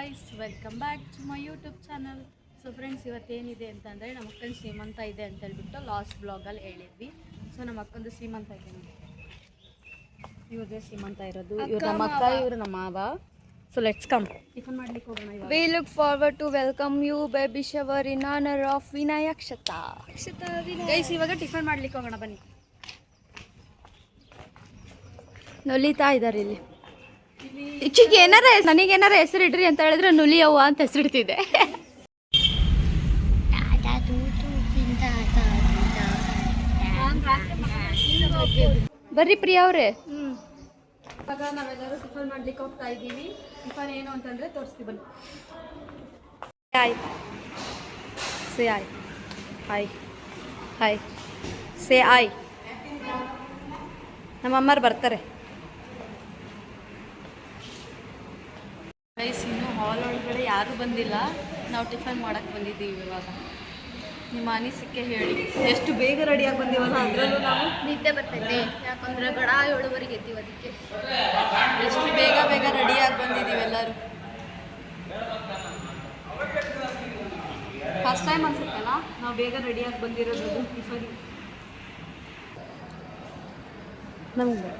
Guys, welcome back to my YouTube channel. So friends, ಇವತ್ತೇನಿದೆ ಅಂತಂದರೆ ನಮ್ಮ ಅಕ್ಕನ ಶ್ರೀಮಂತ ಇದೆ ಅಂತ ಹೇಳ್ಬಿಟ್ಟು ಲಾಸ್ಟ್ ಬ್ಲಾಗಲ್ಲಿ ಹೇಳಿದ್ವಿ. ಸೊ ನಮ್ಮ ಅಕ್ಕಂದು ಶ್ರೀಮಂತ ಇದೆ ನೋಡಿ, ಇವ್ರದೇ ಶ್ರೀಮಂತ ಇರೋದು. ಇವ್ರು ನಮ್ಮ ಅಕ್ಕ, ಇವರು ನಮ್ಮ ಮಾವ. ಸೊ ಲೆಟ್ಸ್ ಕಮ್ ಟಿಫನ್ ಮಾಡ್ಲಿಕ್ಕೆ ಹೋಗೋಣ. We look forward to welcome you baby shower in honour of ವಿನಾಯಕ್ಷತಾ. ಗೈಸ್, ಇವಾಗ ಟಿಫನ್ ಮಾಡ್ಲಿಕ್ಕೆ ಹೋಗೋಣ ಬನ್ನಿ. ನೊಲಿತಾ ಇದ್ದಾರೆ ಇಲ್ಲಿ. ಈಚೆಗೆ ನನಗೇನಾರ ಹೆಸರು ಇಡ್ರಿ ಅಂತ ಹೇಳಿದ್ರೆ ನುಲಿಯವ್ವ ಅಂತ ಹೆಸರಿಡ್ತಿದ್ದೆ. ಬರ್ರಿ ಪ್ರಿಯಾ ಅವ್ರೆ. ಇವಾಗ ನಾವೆಲ್ಲರೂ ಟಿಫನ್ ಮಾಡ್ಲಿಕ್ಕೆ ಹೋಗ್ತಾ ಇದ್ದೀವಿ. ಟಿಫನ್ ಏನು ಅಂತಂದ್ರೆ ತೋರಿಸ್ತೀವಿ ಬನ್ನಿ. Hi say hi. Hi hi say hi. ನಮ್ಮ ಅಮ್ಮರು ಬರ್ತಾರೆ. ಗೈಸ್, ಇನ್ನೂ ಹಾಲ್ ಒಳಗಡೆ ಯಾರೂ ಬಂದಿಲ್ಲ. ನಾವು ಟಿಫನ್ ಮಾಡೋಕ್ಕೆ ಬಂದಿದ್ದೀವಿ. ಇವಾಗ ನಿಮ್ಮ ಅನಿಸಿಕೆ ಹೇಳಿ. ಎಷ್ಟು ಬೇಗ ರೆಡಿಯಾಗಿ ಬಂದೀವಲ್ಲ, ಅದರಲ್ಲೂ ನಾವು ನಿದ್ದೆ ಬರ್ತೈತೆ, ಯಾಕಂದ್ರೆ ಗಡ 7:30 ಎತ್ತೀವಿ. ಅದಕ್ಕೆ ಎಷ್ಟು ಬೇಗ ರೆಡಿಯಾಗಿ ಬಂದಿದ್ದೀವಿ ಎಲ್ಲರೂ. ಫಸ್ಟ್ ಟೈಮ್ ಅನ್ಸುತ್ತಲ್ಲ ನಾವು ಬೇಗ ರೆಡಿಯಾಗಿ ಬಂದಿರೋದು ಟಿಫನ್. ನಮಗೆ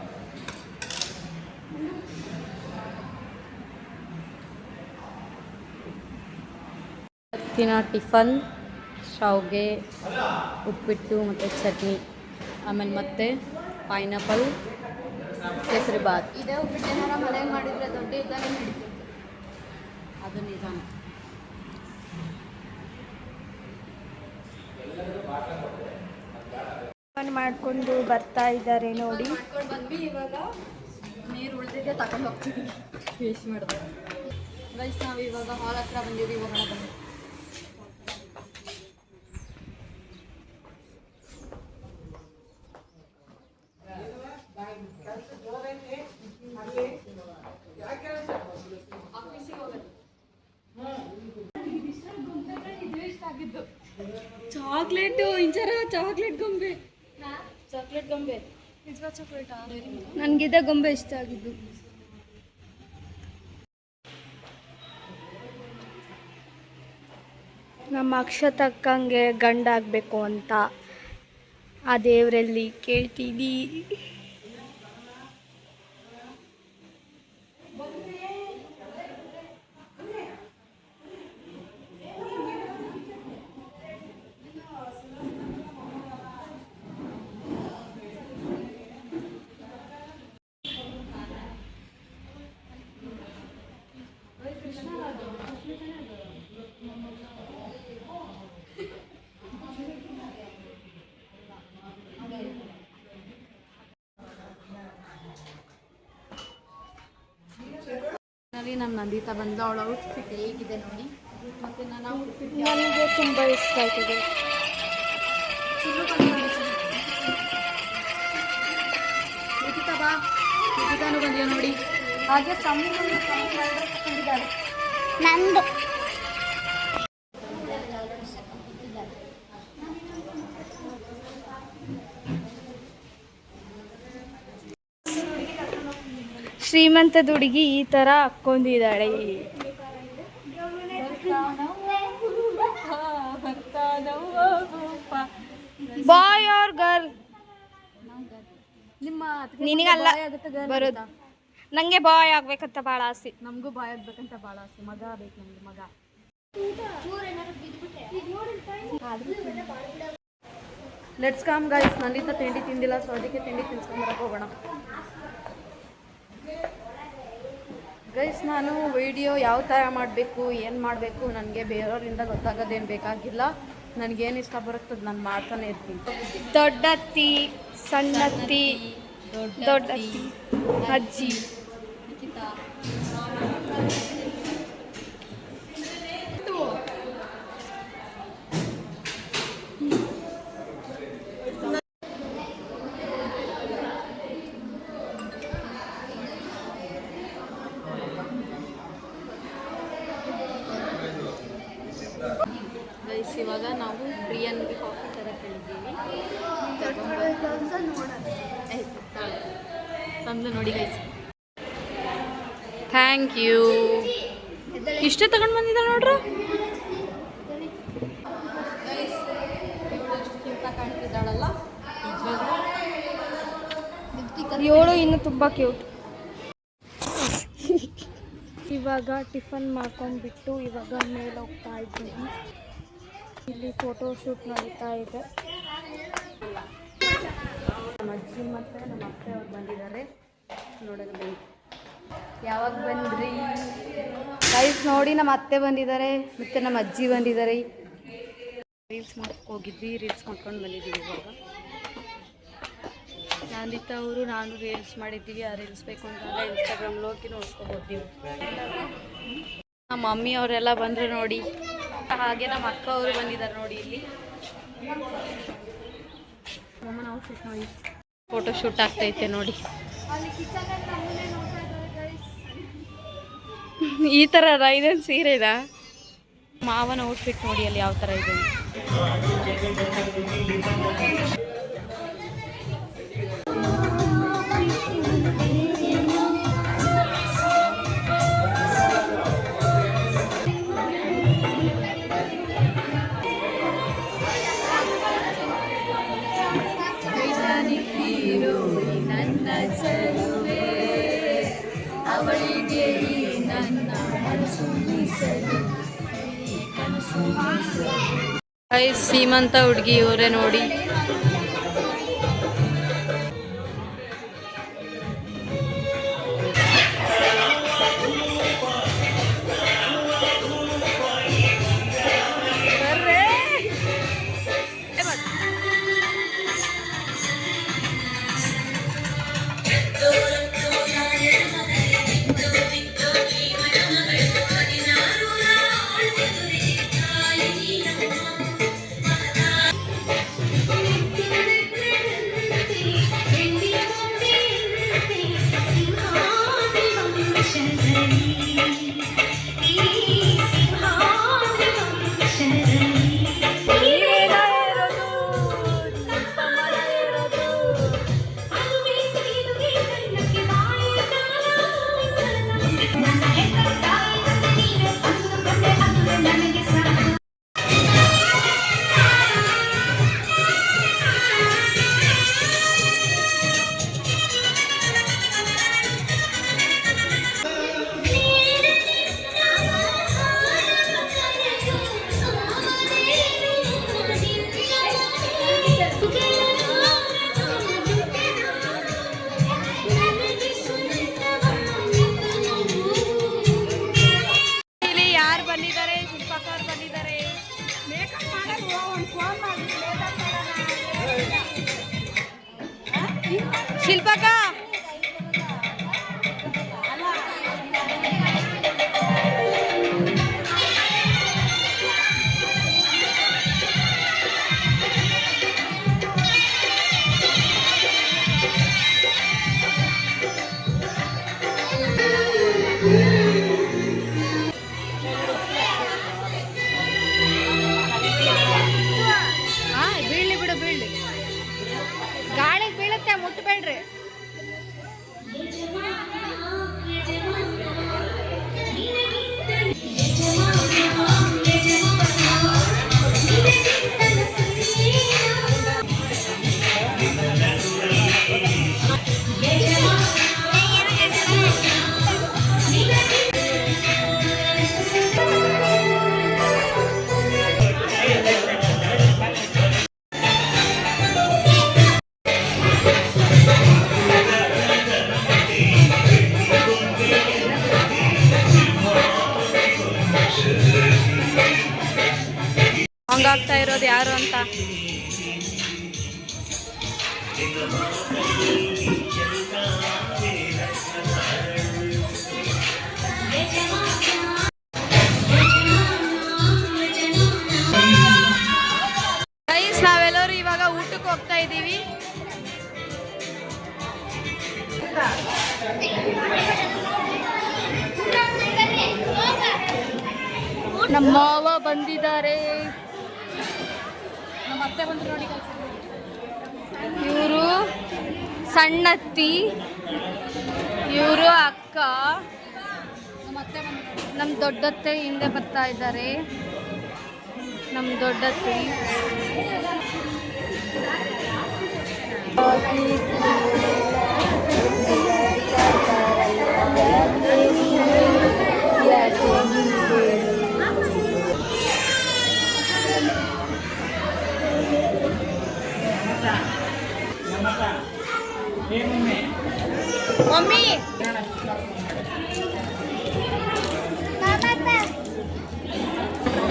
ಇವತ್ತಿನ ಟಿಫನ್ ಶಾವ್ಗೆ, ಉಪ್ಪಿಟ್ಟು ಮತ್ತು ಚಟ್ನಿ, ಆಮೇಲೆ ಮತ್ತೆ ಪೈನಾಪಲ್, ಕೇಸರಿ ಬಾತ್. ಇದೇ ಉಪ್ಪಿಟ್ಟು ಏನಾರ ಮನೆಗೆ ಮಾಡಿದ್ರೆ ದೊಡ್ಡ ಇದ್ದಾನೆ ನಡೀತಿತ್ತು. ಅದು ನಿಜ. ಮಾಡ್ಕೊಂಡು ಬರ್ತಾ ಇದ್ದಾರೆ ನೋಡಿ. ಮಾಡ್ಕೊಂಡು ಬಂದ್ವಿ. ಇವಾಗ ನೀರು ಉಳಿದಿದೆ, ತಗೊಂಡು ಹೋಗ್ತೀವಿ ವೇಸ್ಟ್ ಮಾಡಿದೆ. ಗೈಸ್, ನಾವು ಇವಾಗ ಹಾಲ್ ಹತ್ರ ಬಂದಿದ್ದೀವಿ. ಹೋಗೋಣ ಬನ್ನಿ. ಚಾಕ್ಲೇಟು ಇಂಚರ, ಚಾಕ್ಲೇಟ್ ಗೊಂಬೆ, ಚಾಕ್ಲೇಟ್ ಗೊಂಬೆ. ನಿಜವಾ ಚಾಕ್ಲೇಟಾ? ನನಗಿದ ಗೊಂಬೆ ಇಷ್ಟ ಆಗಿದ್ದು. ನಮ್ಮ ಅಕ್ಷತಕ್ಕಂಗೆ ಗಂಡ ಆಗಬೇಕು ಅಂತ ಆ ದೇವರಲ್ಲಿ ಕೇಳ್ತೀವಿ. ನಮ್ಮ ನಂದಿತಾ ಬಂದ. ಅವಳ ಔಟ್ಫಿಟ್ ಹೇಗಿದೆ ನೋಡಿ. ಮತ್ತು ನನ್ನ ಔಟ್ಫಿಟ್ ನನಗೆ ತುಂಬ ಇಷ್ಟ ಆಯ್ತದೆ. ನಿಖಿತಾ ಬಾ. ನಿಖಿತಾನು ಬಂದಿಲ್ಲ ನೋಡಿ. ಹಾಗೆ ಸಂದಿದ್ದಾರೆ ನಂದು. ಶ್ರೀಮಂತದ ಹುಡುಗಿ ಈ ಥರ ಹಾಕ್ಕೊಂಡಿದ್ದಾಳೆ. ಬಾಯ್ ಆರ್ ಗರ್ಲ್? ನಿಮ್ಮ ನಿನಗಲ್ಲ ಬರೋದು. ನನಗೆ ಬಾಯ್ ಆಗ್ಬೇಕಂತ ಭಾಳ ಆಸೆ. ನಮಗೂ ಬಾಯ್ ಆಗ್ಬೇಕಂತ ಭಾಳ ಆಸೆ. ಮಗ ಬೇಕು ನಮ್ಗೆ, ಮಗ. Let's come guys. ನನ್ನಿಂದ ತಿಂಡಿ ತಿಂದಿಲ್ಲ, ಸೊ ಅದಕ್ಕೆ ತಿಂಡಿ ತಿನ್ಸ್ಕೊಂಬರಕ್ಕೆ ಹೋಗೋಣ. ಗೈಸ್, ನಾನು ವಿಡಿಯೋ ಯಾವ ಥರ ಮಾಡಬೇಕು, ಏನು ಮಾಡಬೇಕು, ನನಗೆ ಬೇರೆಯವರಿಂದ ಗೊತ್ತಾಗೋದೇನು ಬೇಕಾಗಿಲ್ಲ. ನನಗೇನು ಇಷ್ಟ ಬರುತ್ತದೆ ನಾನು ಮಾಡ್ತಾನೆ ಇರ್ತೀನಿ. ದೊಡ್ಡತ್ತಿ, ಸಣ್ಣತ್ತಿ, ದೊಡ್ಡತ್ತಿ, ಅಜ್ಜಿ. ಗೈಸ್, ಇವಾಗ ನಾವು ಪ್ರಿಯನ್ಗೆ ಕಾಫಿ ಥರ ಕೇಳಿದ್ದೀವಿ. ತಂದು ನೋಡಿ ಗೈಸ್. Thank you. ಇಷ್ಟೇ ತಗೊಂಡು ಬಂದಿದ್ದಾಳೆ ನೋಡ್ರು. ಕಾಣ್ತಿದ್ದಾಳಲ್ಲ ಇವಳು ಇನ್ನು ತುಂಬ ಕ್ಯೂಟ್. ಇವಾಗ ಟಿಫನ್ ಮಾಡ್ಕೊಂಡ್ಬಿಟ್ಟು ಇವಾಗ ಮೇಲೆ ಹೋಗ್ತಾ ಇದ್ದೀವಿ. ಇಲ್ಲಿ ಫೋಟೋ ಶೂಟ್ ನಡೀತಾ ಇದೆ. ನಮ್ಮ ಅಜ್ಜಿ ಮತ್ತು ನಮ್ಮ ಅತ್ತೆ ಅವ್ರು ಬಂದಿದ್ದಾರೆ ನೋಡೋದು. ಬನ್ನಿ. ಯಾವಾಗ ಬಂದ್ರಿ ಗೈಸ್? ನೋಡಿ ನಮ್ಮ ಅತ್ತೆ ಬಂದಿದ್ದಾರೆ ಮತ್ತು ನಮ್ಮ ಅಜ್ಜಿ ಬಂದಿದ್ದಾರೆ. ರೀಲ್ಸ್ ಮಾಡಕ್ಕೆ ಹೋಗಿದ್ವಿ, ರೀಲ್ಸ್ ಮಾಡ್ಕೊಂಡು ಬಂದಿದ್ದೀವಿ. ಇವಾಗ ನಾನಿತಾ ಅವರು ನಾನು ರೀಲ್ಸ್ ಮಾಡಿದ್ದೀವಿ. ಆ ರೀಲ್ಸ್ ಬೇಕು ಅಂತಂದರೆ ಇನ್ಸ್ಟಾಗ್ರಾಮ್ಲಿ ಹೋಗಿ ನೋಡ್ಕೊಬೋದ್ದೀವಿ. ನಮ್ಮ ಮಮ್ಮಿ ಅವರೆಲ್ಲ ಬಂದರು ನೋಡಿ. ಹಾಗೆ ನಮ್ಮ ಅಕ್ಕ ಅವರು ಬಂದಿದ್ದಾರೆ ನೋಡಿ. ಇಲ್ಲಿ ಔಟ್ಫಿಟ್ ನೋಡಿ, ಫೋಟೋ ಶೂಟ್ ಆಗ್ತೈತೆ ನೋಡಿ. ಈ ಥರ ಇದೇನು ಸೀರೆನಾ? ಮಾವನ ಔಟ್ಫಿಟ್ ನೋಡಿ ಅಲ್ಲಿ ಯಾವ ಥರ ಇದೆ. ನನ್ನ ಚೆಲುವೆ ಅವಳಿಗೆ ನನ್ನ ಸೀಮಂತ ಹುಡುಗಿ ಇವರೇ ನೋಡಿ. ಶಿಲ್ಪಕ ಬೀಳ್ಲಿ ಬಿಡು, ಬೀಳ್ಲಿ, ಗಾಳಿಗೆ ಬೀಳುತ್ತೆ, ಮುಟ್ಟಬೇಡ್ರಿ. ಹಂಗಾಗ್ತಾ ಇರೋದು ಯಾರು ಅಂತ. ಗೈಸ್, ನಾವೆಲ್ಲರೂ ಇವಾಗ ಊಟಕ್ಕೆ ಹೋಗ್ತಾ ಇದ್ದೀವಿ. ನಮ್ಮ ಮಾವ ಬಂದಿದ್ದಾರೆ. ನಮ್ಮ ಅತ್ತೆ ಬಂದು ನೋಡಿ. ಇವರು ಸಣ್ಣತ್ತಿ, ಇವರು ಅಕ್ಕ, ನಮ್ಮ ದೊಡ್ಡತ್ತೆ ಹಿಂದೆ ಬರ್ತಾ ಇದ್ದಾರೆ. ನಮ್ಮ ದೊಡ್ಡತ್ತೆ ಮಮ್ಮಿ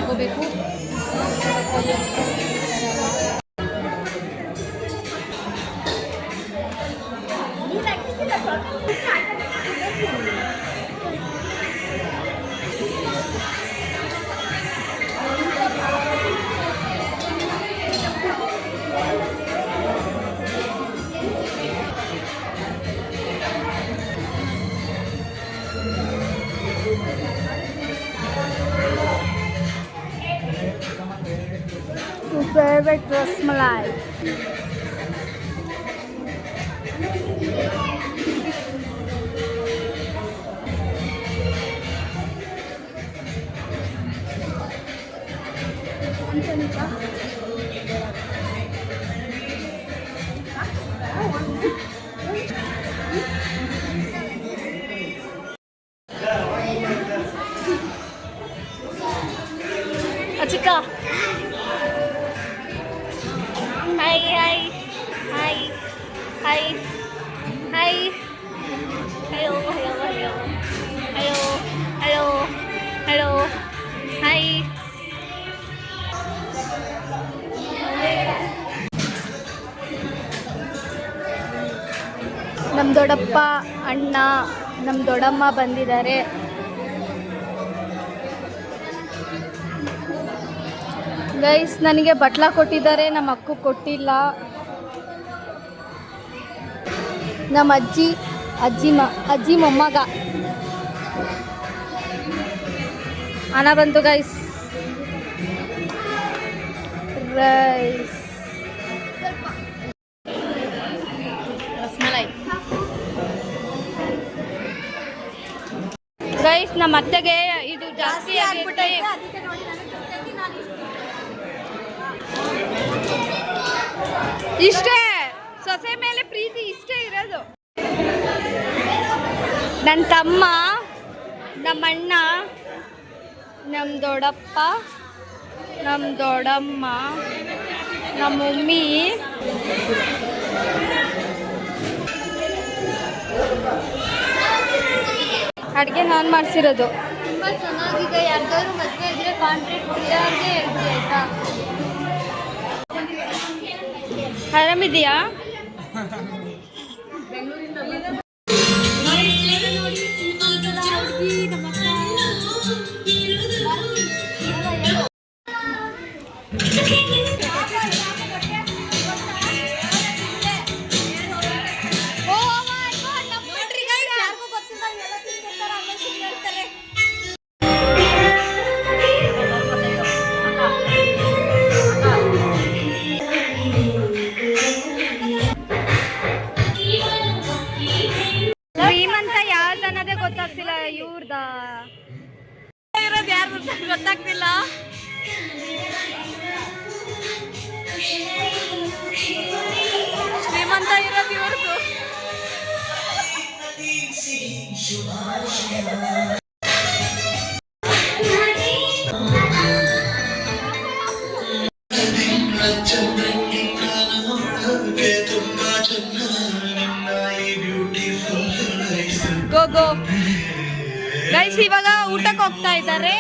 ಹೋಗಬೇಕು. Favorite rasmalai. Achika. Hi, hi, hi, hi, hi. Hello, hello, hello, hello, hello, hello, hi. ನಮ್ಮ ದೊಡ್ಡಪ್ಪ ಅಣ್ಣ ನಮ್ಮ ದೊಡ್ಡಮ್ಮ ಬಂದಿದ್ದಾರೆ. ಗೈಸ್ ನನಗೆ ಬಟ್ಲ ಕೊಟ್ಟಿದ್ದಾರೆ, ನಮ್ಮ ಅಕ್ಕೂ ಕೊಟ್ಟಿಲ್ಲ. ನಮ್ಮ ಅಜ್ಜಿ ಮೊಮ್ಮಗ ಅನ್ನ ಬಂತು ಗೈಸ್. ರೈಸ್ ರಸ್ಮಲೈ. ಗೈಸ್ ನಮ್ಮ ಅತ್ತೆಗೆ ಇದು ಜಾಸ್ತಿ ಆಗ್ಬಿಟ್ಟೆ. ಇಷ್ಟೇ ಸೊಸೆ ಮೇಲೆ ಪ್ರೀತಿ ಇಷ್ಟೇ ಇರೋದು. ನನ್ನ ತಮ್ಮ, ನಮ್ಮ ಅಣ್ಣ, ನಮ್ಮ ದೊಡ್ಡಪ್ಪ, ನಮ್ಮ ದೊಡ್ಡಮ್ಮ, ನಮ್ಮ ಮಮ್ಮಿ, ಅಡುಗೆ ನಾನು ಮಾಡಿಸಿರೋದು. ತುಂಬ ಚೆನ್ನಾಗಿದೆ. ಯಾರ್ದಾದ್ರು ಮದುವೆ ಇದ್ರೆ ಕಾಂಟ್ರಾಕ್ಟ್ ಇರೋರಿಗೆ ಹೇಳ್ತೀವಿ ಆಯ್ತಾ? ಆರಾಮಿದೆಯಾ? ಶ್ರೀಮಂತ ಯಾವ್ದನ್ನೋದೇ ಗೊತ್ತಾಗ್ತಿಲ್ಲ ಇವ್ರದ. ಇರೋದು ಯಾರು ಗೊತ್ತಾಗ್ತಿಲ್ಲ. ಶ್ರೀಮಂತ ಇರೋದು ಇವ್ರದ್ದು. ಗೋ ಗೋ ಗೈಸ್, ಇವಾಗ ಊಟಕ್ಕೆ ಹೋಗ್ತಾ ಇದ್ದಾರೆ.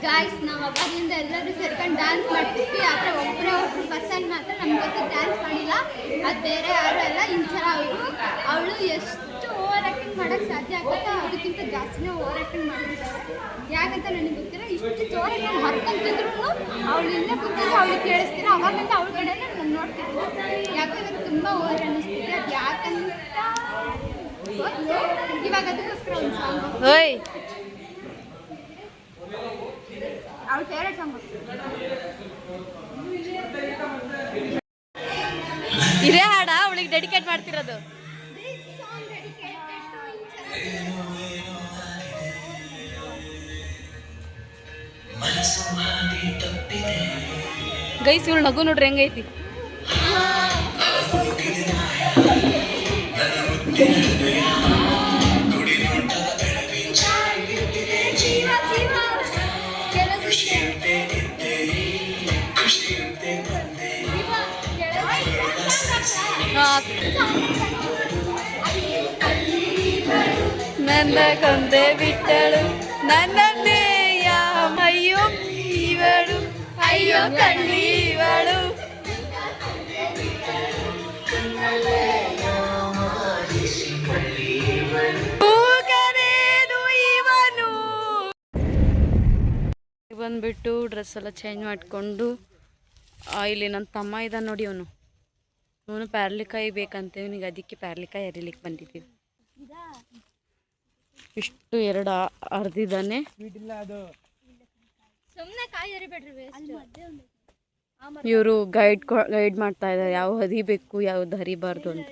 ಗಾಯ್ಸ್ ನಾವು ಅವಾಗಿಂದ ಎಲ್ಲರೂ ಸೇರ್ಕೊಂಡು ಡ್ಯಾನ್ಸ್ ಮಾಡ್ತಿದ್ವಿ. ಆದರೆ ಒಬ್ಬರು ಪರ್ಸನ್ ಮಾತ್ರ ನಮ್ಗೆ ಗೊತ್ತು ಡ್ಯಾನ್ಸ್ ಮಾಡಿಲ್ಲ. ಅದು ಬೇರೆ ಯಾರು ಅಲ್ಲ, ಇಂಚರ ಅವಳು ಎಷ್ಟು ಓವರ್ ಆ್ಯಕ್ಟಿಂಗ್ ಮಾಡೋಕ್ಕೆ ಸಾಧ್ಯ ಆಗುತ್ತೋ ಅದಕ್ಕಿಂತ ಜಾಸ್ತಿನೇ ಓವರ್ ಆ್ಯಕ್ಟಿಂಗ್ ಮಾಡಿಬಿಟ್ಟಾರೆ. ಯಾಕಂತ ನನಗೆ ಗೊತ್ತಿಲ್ಲ, ಇಷ್ಟು ಜೋರಾಗಿ ನಾನು ಹೊರತಂತಿದ್ರು ಅವಳು ಇಲ್ಲೇ ಕೂತಿದ್ರು ಅವಳು ಕೇಳಿಸ್ತೀರ. ಅವಾಗಂತ ಅವಳ ಕಡೆನೇ ನಾನು ನೋಡ್ತಿದ್ದೆ. ಯಾಕೋ ಇವಾಗ ತುಂಬ ಓವರ್ ಅನ್ನಿಸ್ತಿದೆ. ಅದು ಯಾಕಂತ ಇವಾಗ ಅದಕ್ಕೋಸ್ಕರ ಒಂದು ಸಾಂಗ್ ಅವಳ ಫೇವ್ರೆಟ್ ಸಾಂಗ್ ಇದೇ ಹಾಡ ಅವಳಿಗೆ ಡೆಡಿಕೇಟ್ ಮಾಡ್ತಿರೋದು. ಗೈಸ್ ಇವಳು ನಗು ನೋಡ್ರಿ ಹೆಂಗೈತಿ. ನನ್ನ ಕೊಂದೆ ಬಿಟ್ಟಳು ನನ್ನನ್ನೇಯ ಅಯ್ಯೋ ಇವಳು ಅಯ್ಯೋ ಕಣ್ಣೀವಳು ಬಂದುಬಿಟ್ಟು ಡ್ರೆಸ್ ಎಲ್ಲ ಚೇಂಜ್ ಮಾಡಿಕೊಂಡು ಇಲ್ಲಿ ನನ್ನ ತಮ್ಮ ಇದ್ದಾನೆ ನೋಡಿ, ಅವನು ಪ್ಯಾರ್ಲಿಕಾಯಿ ಬೇಕಂತ ಇವನಿಗೆ, ಅದಕ್ಕೆ ಪ್ಯಾರ್ಲಿಕಾಯಿ ಹರಿಲಿಕ್ಕೆ ಬಂದಿದ್ದೀವಿ. ಇಷ್ಟು ಎರಡು ಅರ್ದಿದ್ದಾನೆ. ಇವರು ಗೈಡ್ ಮಾಡ್ತಾ ಇದ್ದಾರೆ ಯಾವ ಹರಿಬೇಕು ಯಾವ್ದು ಹರಿಬಾರ್ದು ಅಂತ.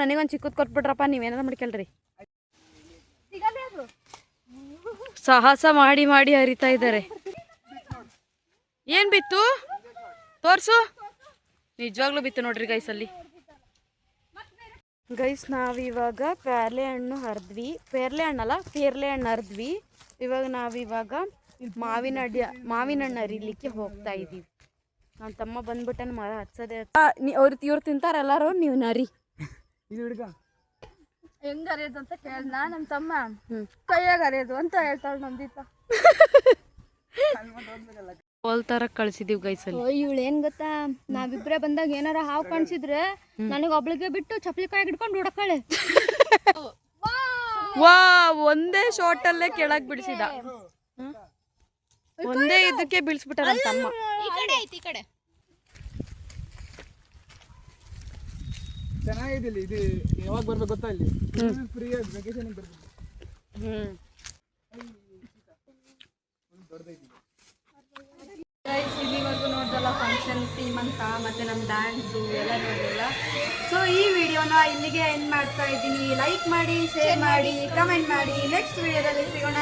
ನನಗೊಂದು ಚಿಕ್ಕದ್ ಕೊಟ್ಬಿಟ್ರಪ್ಪ, ನೀವೇನಾರ ಮಾಡ್ಕೊಳ್ರಿ. ಸಾಹಸ ಮಾಡಿ ಮಾಡಿ ಹರಿತಾ ಇದ್ದಾರೆ. ಏನ್ ಬಿತ್ತು ತೋರ್ಸು. ನಿಜವಾಗ್ಲೂ ಬಿತ್ತು ನೋಡ್ರಿ ಗೈಸ್ ಅಲ್ಲಿ. ಗೈಸ್ ನಾವಿವಾಗ ಪೇರ್ಲೆ ಹಣ್ಣು ಹರಿದ್ವಿ, ಪೇರ್ಲೆ ಹಣ್ಣು ಹರಿದ್ವಿ. ಇವಾಗ ನಾವಿವಾಗ ಮಾವಿನ ಹಣ್ಣು ಹರಿಲಿಕ್ಕೆ ಹೋಗ್ತಾ ಇದೀವಿ. ನನ್ನ ತಮ್ಮ ಬಂದ್ಬಿಟ್ಟನ ಮರ ಹಚ್ಚದೆ. ಇವ್ರು ತಿಂತಾರ ಎಲ್ಲಾರು, ನೀವು ನರಿ ಹೆಂಗ ಅರಿಯೋದು ಅಂತ ಕೇಳ್ದ ನಮ್ಮ ತಮ್ಮ. ಕೈಯಾಗ ಅರಿಯೋದು ಅಂತ ಹೇಳ್ತಾಳೆ ನಂದಿತ. ಹೋಲ್ತಾರ ಕಳ್ಸಿದೀವಿ ಗೈಸಲ್ಲಿ. ಇವಳು ಏನ್ ಗೊತ್ತಾ, ನಾವಿಬ್ರೆ ಬಂದಾಗ ಏನಾರ ಹಾವು ಕಾಣಿಸಿದ್ರೆ ನನಗೆ ಒಬ್ಳಿಗೆ ಬಿಟ್ಟು ಚಪ್ಪಲಿ ಕಾಯಿ ಹಿಡ್ಕೊಂಡು ಹುಡಕಳೆ. ವಾ ಒಂದೇ ಶಾರ್ಟ್ ಅಲ್ಲೇ ಕೆಳಗ್ ಬಿಡಿಸಿದ, ಒಂದೇ ಇದಕ್ಕೆ ಬೀಳ್ಸ್ಬಿಟ್ಟ ನನ್ನ ತಮ್ಮ. ಈ ಕಡೆ ಐತಿ, ಈ ಕಡೆ ಚೆನ್ನಾಗಿದಿಲ್ಲ. ಇದು ಯಾವಾಗ ಬರ್ಬೇಕು ಗೊತ್ತಾ, ಇಲ್ಲಿ ಫ್ರೀ ಆಗಿ ವೆಕೇಶನ್ ಬರ್ಬೇಕು. ಇಲ್ಲಿವರೆಗೂ ನೋಡ್ದಲ್ಲ ಫಂಕ್ಷನ್, ಸೀಮಂತ ಮತ್ತೆ ನಮ್ಮ ಡ್ಯಾನ್ಸು ಎಲ್ಲ ನೋಡಿಲ್ಲ. ಸೊ ಈ ವಿಡಿಯೋನ ಇಲ್ಲಿಗೆ ಎಂಡ್ ಮಾಡ್ತಾ ಇದ್ದೀನಿ. ಲೈಕ್ ಮಾಡಿ, ಶೇರ್ ಮಾಡಿ, ಕಮೆಂಟ್ ಮಾಡಿ. ನೆಕ್ಸ್ಟ್ ವಿಡಿಯೋದಲ್ಲಿ ಸಿಗೋಣ.